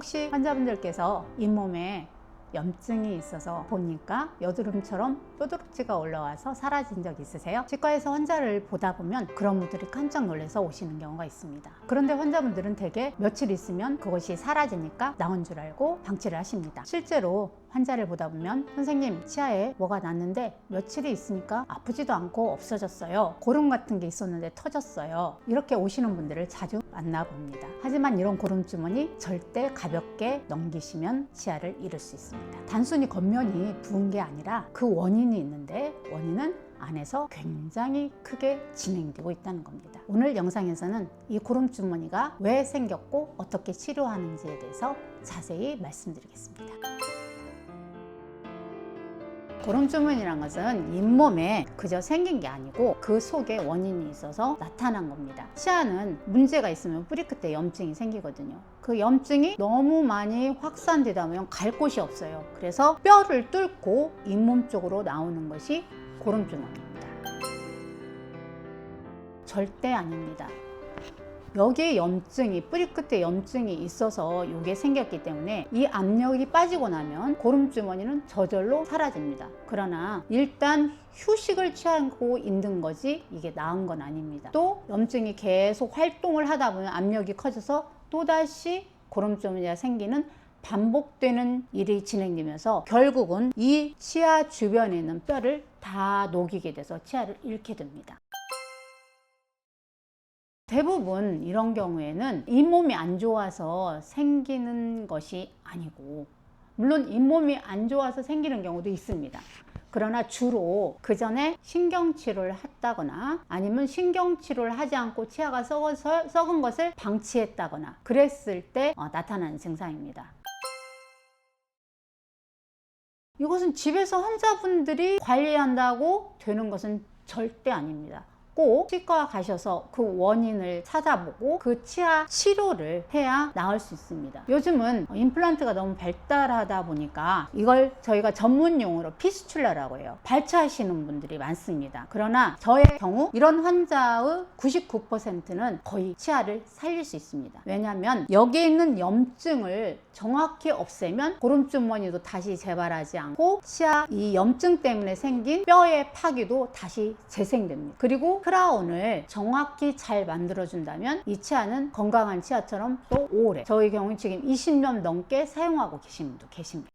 혹시 환자분들께서 잇몸에 염증이 있어서 보니까 여드름처럼 뾰루지가 올라와서 사라진 적 있으세요? 치과에서 환자를 보다 보면 그런 분들이 깜짝 놀라서 오시는 경우가 있습니다. 그런데 환자분들은 대개 며칠 있으면 그것이 사라지니까 나은 줄 알고 방치를 하십니다. 실제로 환자를 보다 보면 선생님 치아에 뭐가 났는데 며칠이 있으니까 아프지도 않고 없어졌어요. 고름 같은 게 있었는데 터졌어요. 이렇게 오시는 분들을 자주 만나봅니다. 하지만 이런 고름 주머니 절대 가볍게 넘기시면 치아를 잃을 수 있습니다. 단순히 겉면이 부은 게 아니라 그 원인이 있는데 원인은 안에서 굉장히 크게 진행되고 있다는 겁니다. 오늘 영상에서는 이 고름 주머니가 왜 생겼고 어떻게 치료하는지에 대해서 자세히 말씀드리겠습니다. 고름 주머니란 것은 잇몸에 그저 생긴 게 아니고 그 속에 원인이 있어서 나타난 겁니다. 치아는 문제가 있으면 뿌리 끝에 염증이 생기거든요. 그 염증이 너무 많이 확산되다 보면 갈 곳이 없어요. 그래서 뼈를 뚫고 잇몸 쪽으로 나오는 것이 고름 주머니입니다. 절대 아닙니다. 여기에 염증이, 뿌리 끝에 염증이 있어서 이게 생겼기 때문에 이 압력이 빠지고 나면 고름 주머니는 저절로 사라집니다. 그러나 일단 휴식을 취하고 있는 거지 이게 나은 건 아닙니다. 또 염증이 계속 활동을 하다 보면 압력이 커져서 또다시 고름 주머니가 생기는 반복되는 일이 진행되면서 결국은 이 치아 주변에 있는 뼈를 다 녹이게 돼서 치아를 잃게 됩니다. 대부분 이런 경우에는 잇몸이 안 좋아서 생기는 것이 아니고, 물론 잇몸이 안 좋아서 생기는 경우도 있습니다. 그러나 주로 그 전에 신경치료를 했다거나 아니면 신경치료를 하지 않고 치아가 썩은 것을 방치했다거나 그랬을 때 나타나는 증상입니다. 이것은 집에서 환자분들이 관리한다고 되는 것은 절대 아닙니다. 꼭 치과 가셔서 그 원인을 찾아보고 그 치아 치료를 해야 나을 수 있습니다. 요즘은 임플란트가 너무 발달하다 보니까 이걸 저희가 전문 용어로 피스출라라고 해요. 발치하시는 분들이 많습니다. 그러나 저의 경우 이런 환자의 99%는 거의 치아를 살릴 수 있습니다. 왜냐하면 여기에 있는 염증을 정확히 없애면 고름 주머니도 다시 재발하지 않고 치아 이 염증 때문에 생긴 뼈의 파기도 다시 재생됩니다. 그리고 크라운을 정확히 잘 만들어준다면 이 치아는 건강한 치아처럼 또 오래, 저희 경우 지금 20년 넘게 사용하고 계신 분도 계십니다.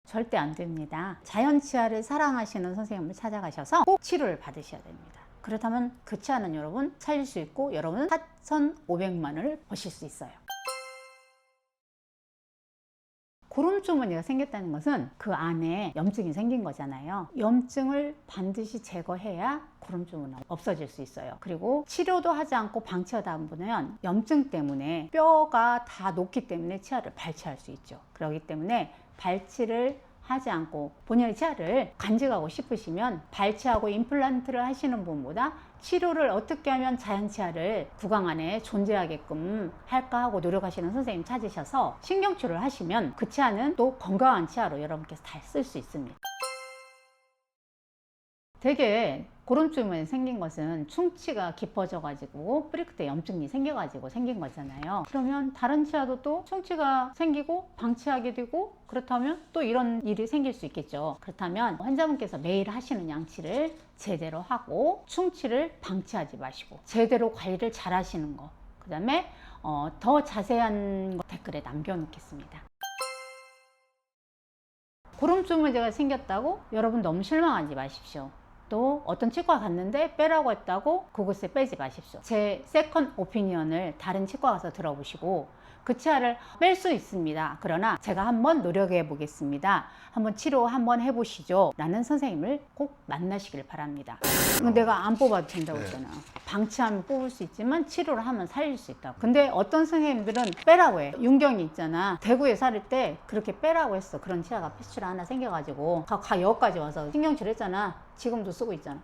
절대 안 됩니다. 자연 치아를 사랑하시는 선생님을 찾아가셔서 꼭 치료를 받으셔야 됩니다. 그렇다면 그 치아는 여러분 살릴 수 있고 여러분은 4,500만 원을 버실 수 있어요. 고름 주머니가 생겼다는 것은 그 안에 염증이 생긴 거잖아요. 염증을 반드시 제거해야 고름 주머니가 없어질 수 있어요. 그리고 치료도 하지 않고 방치하다 보면 염증 때문에 뼈가 다 녹기 때문에 치아를 발치할 수 있죠. 그렇기 때문에 발치를 하지 않고 본인의 치아를 간직하고 싶으시면 발치하고 임플란트를 하시는 분보다 치료를 어떻게 하면 자연 치아를 구강 안에 존재하게끔 할까 하고 노력하시는 선생님 찾으셔서 신경치료를 하시면 그 치아는 또 건강한 치아로 여러분께서 다 쓸 수 있습니다. 되게 고름 주머니 생긴 것은 충치가 깊어져 가지고 뿌리 끝에 염증이 생겨 가지고 생긴 거잖아요. 그러면 다른 치아도 또 충치가 생기고 방치하게 되고 그렇다면 또 이런 일이 생길 수 있겠죠. 그렇다면 환자분께서 매일 하시는 양치를 제대로 하고 충치를 방치하지 마시고 제대로 관리를 잘 하시는 거, 그 다음에 더 자세한 거 댓글에 남겨놓겠습니다. 고름 주머니가 생겼다고 여러분 너무 실망하지 마십시오. 또 어떤 치과 갔는데 빼라고 했다고 그곳에 빼지 마십시오. 제 세컨 오피니언을 다른 치과 가서 들어보시고 그 치아를 뺄 수 있습니다. 그러나 제가 한번 노력해 보겠습니다. 한번 치료 한번 해보시죠. 라는 선생님을 꼭 만나시길 바랍니다. 내가 안 뽑아도 된다고 했잖아. 방치하면 뽑을 수 있지만 치료를 하면 살릴 수 있다고. 근데 어떤 선생님들은 빼라고 해. 윤경이 있잖아. 대구에 살을 때 그렇게 빼라고 했어. 그런 치아가 피스츄라 하나 생겨가지고 여기까지 와서 신경치료 했잖아. 지금도 쓰고 있잖아.